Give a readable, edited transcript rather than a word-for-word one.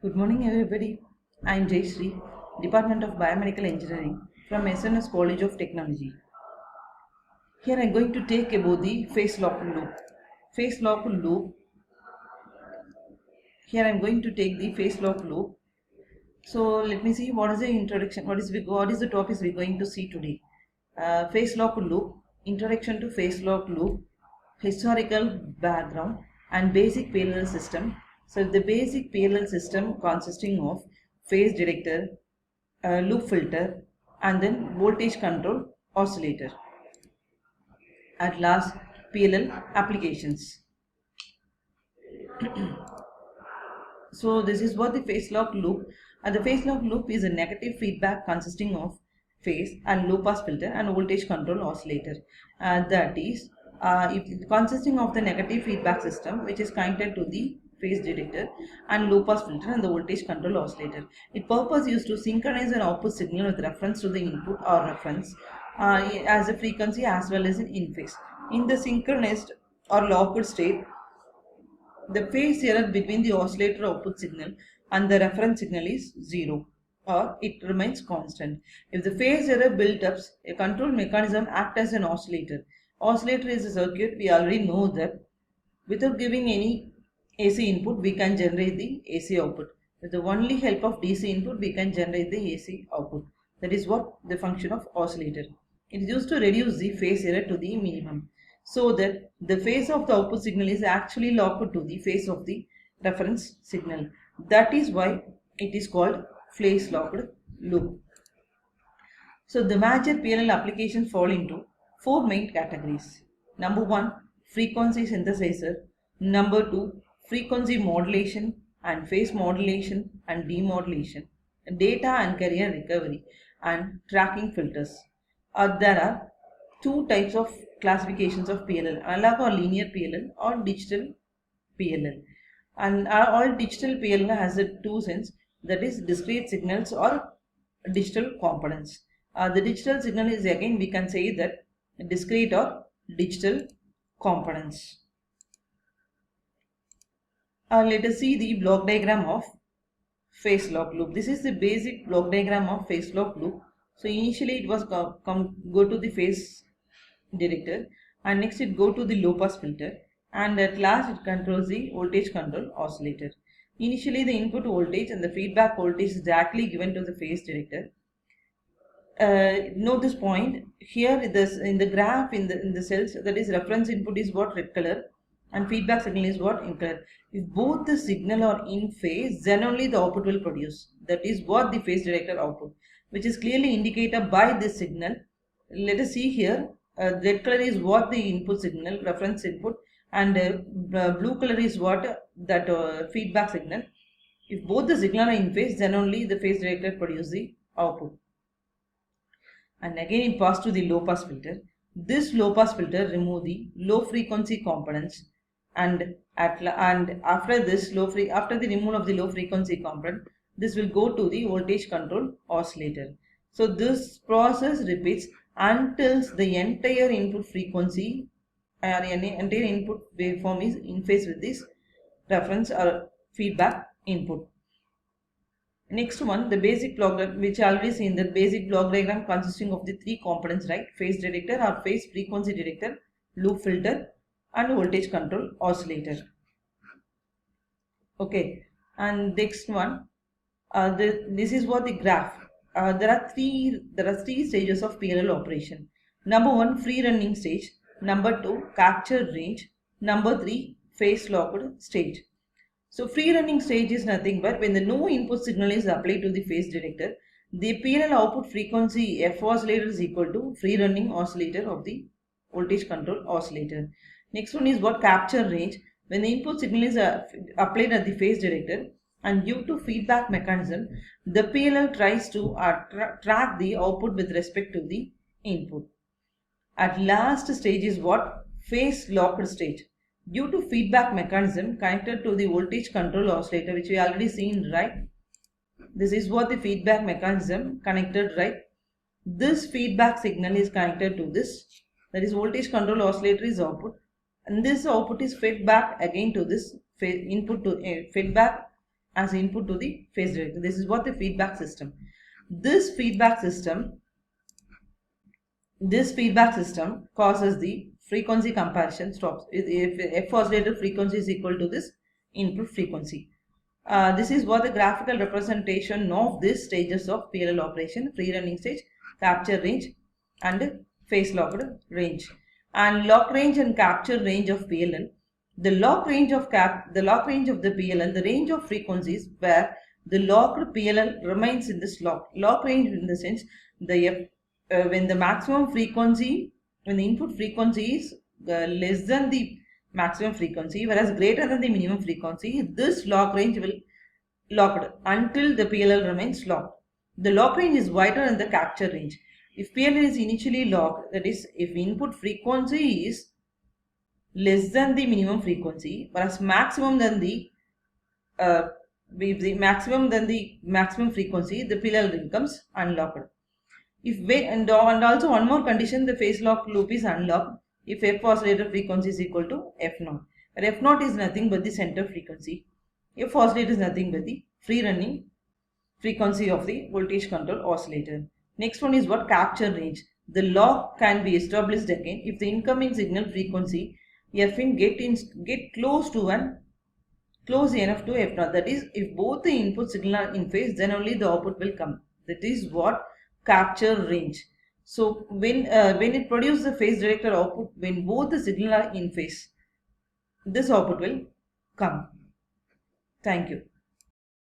Good morning everybody. I am Jayashree, Department of Biomedical Engineering from SNS College of Technology. Here I am going to take about the phase lock loop. Phase lock loop. Here I am going to take the phase lock loop. So let me see what is the introduction. What is the topics we are going to see today? Phase lock loop, introduction to phase lock loop, historical background, and basic PLL system. So the basic PLL system consisting of phase detector, loop filter, and then voltage control oscillator. At last, PLL applications. So this is what the phase lock loop. The phase lock loop is a negative feedback consisting of phase and low pass filter and voltage control oscillator. That is, consisting of the negative feedback system which is connected to the phase detector and low pass filter and the voltage control oscillator. Its purpose is to synchronize an output signal with reference to the input or reference as a frequency as well as in phase. In the synchronized or locked state, the phase error between the oscillator output signal and the reference signal is 0 or it remains constant. If the phase error built up, a control mechanism acts as an oscillator. Oscillator is a circuit. We already know that without giving any AC input we can generate the AC output. With the only help of DC input we can generate the AC output. That is what the function of oscillator. It is used to reduce the phase error to the minimum, so that the phase of the output signal is actually locked to the phase of the reference signal. That is why it is called phase locked loop. So the major PLL applications fall into four main categories. Number 1, frequency synthesizer. Number 2, frequency modulation and phase modulation and demodulation, data and carrier recovery, and tracking filters. There are two types of classifications of PLL, analog or linear PLL or digital PLL. And all digital PLL has a two sense, that is discrete signals or digital components. The digital signal is, again we can say that discrete or digital components. Let us see the block diagram of phase lock loop. This is the basic block diagram of phase lock loop. So initially it was go to the phase detector, and next it go to the low pass filter, and at last it controls the voltage control oscillator. Initially the input voltage and the feedback voltage is directly given to the phase detector. Note this point here in the graph in the cells, that is reference input is what red color and feedback signal is what in color. If both the signal are in phase, then only the output will produce. That is what the phase detector output, which is clearly indicated by this signal. Let us see here. Red color is what the input signal, reference input, and blue color is what that feedback signal. If both the signal are in phase, then only the phase detector produces the output. And again it passes to the low pass filter. This low pass filter remove the low frequency components, and after the removal of the low frequency component, this will go to the voltage control oscillator. So this process repeats until the entire input frequency or entire input waveform is in phase with this reference or feedback input. Next one, the basic block diagram, which I already seen, the basic block diagram consisting of the three components, right? Phase detector or phase frequency detector, loop filter, and voltage control oscillator. Okay, and next one, this is what the graph. There are three stages of PLL operation. Number 1, free running stage. Number 2, capture range. Number 3, phase locked stage. So free running stage is nothing but when the no input signal is applied to the phase detector, the PLL output frequency F oscillator is equal to free running oscillator of the voltage control oscillator. Next one is what capture range. When the input signal is applied at the phase detector, and due to feedback mechanism, the PLL tries to track the output with respect to the input. At last stage is what? Phase locked stage. Due to feedback mechanism connected to the voltage control oscillator, which we already seen, right? This is what the feedback mechanism connected, right? This feedback signal is connected to this, that is voltage control oscillator is output, and this output is fed back again to this input to feedback as input to the phase director. This is what the feedback system. This feedback system causes the frequency comparison stops. If F oscillator frequency is equal to this input frequency. This is what the graphical representation of these stages of PLL operation: free running stage, capture range, and phase locked range. And lock range and capture range of PLL. The lock range of the PLL, the range of frequencies where the locked PLL remains in this lock range, in the sense when the maximum frequency, when the input frequency is less than the maximum frequency, whereas greater than the minimum frequency, this lock range will locked until the PLL remains locked. The lock range is wider than the capture range. If PLL is initially locked, that is, if input frequency is less than the minimum frequency, whereas maximum than the maximum frequency, the PLL becomes unlocked. And also one more condition, the phase lock loop is unlocked if F oscillator frequency is equal to F0, where F0 is nothing but the center frequency. F oscillator is nothing but the free running frequency of the voltage control oscillator. Next one is what? Capture range. The lock can be established again if the incoming signal frequency Fin get close enough to F0. That is, if both the input signal are in phase, then only the output will come. That is what? Capture range. So when it produces the phase director output, when both the signal are in phase, this output will come. Thank you.